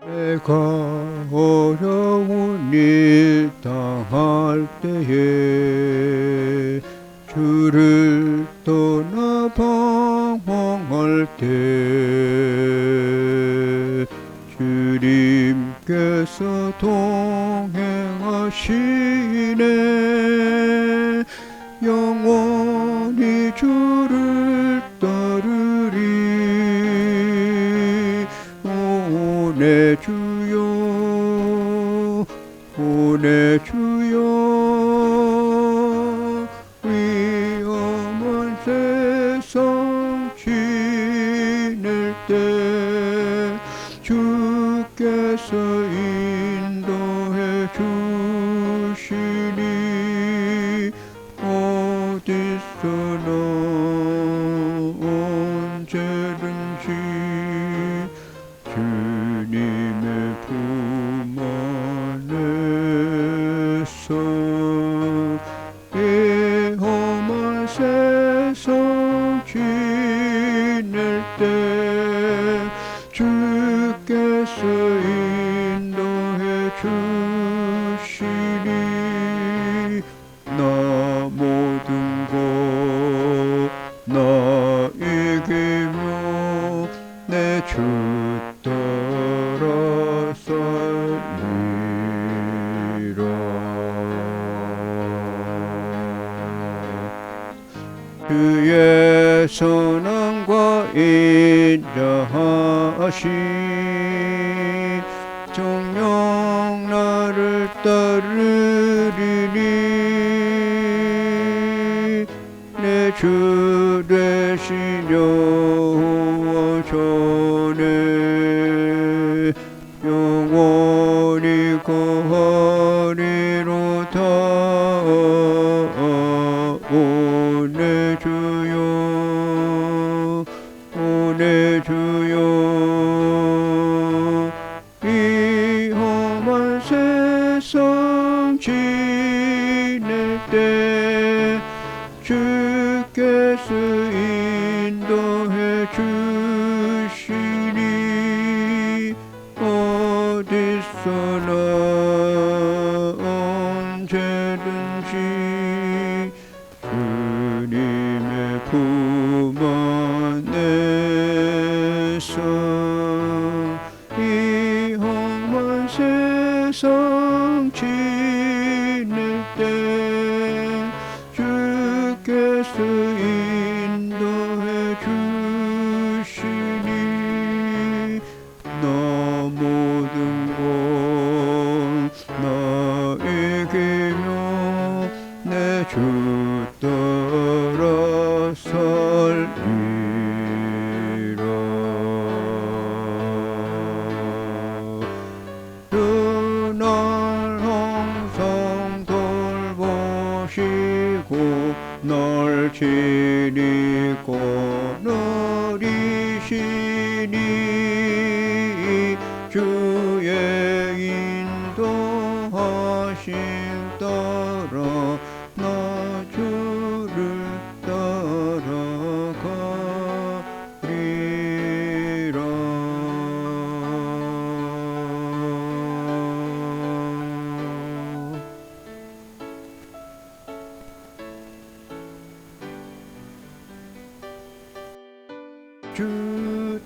내가 어려운 일 당할 때에 주를 떠나 방황할 때 주님께서 동행하시네. 영원히 주를 따르리. 오 내 주여, 오 내 주여, 위험한 세상 지낼 때 주께서 인도해 주시니 어디서나 언제든지 주님의 품 안에서 위험한 세상 지낼 때 주께서 인도해 주시니 나 모든 것 나 이기며 내 주 따라 살리라. 주의 선함과 인자하심 정녕 나를 따르리니 내 주 되신 여호와 전에 영원히 거하리로다. 오 내 주여, 오 내 주여, 위험한 세상 지낼 때 주께서 인도해 주시니 어디서나 언제든지 주님의 품 안에서 위험한 세상 지낼 때 주께서 인도해 주시니 나 모든 것 나 이기며 내 주 따라 살리라. 그날 항상 돌보시고 날 지니고 누리시니 주의 인도하심 따라 나 주를 따라가리라. 주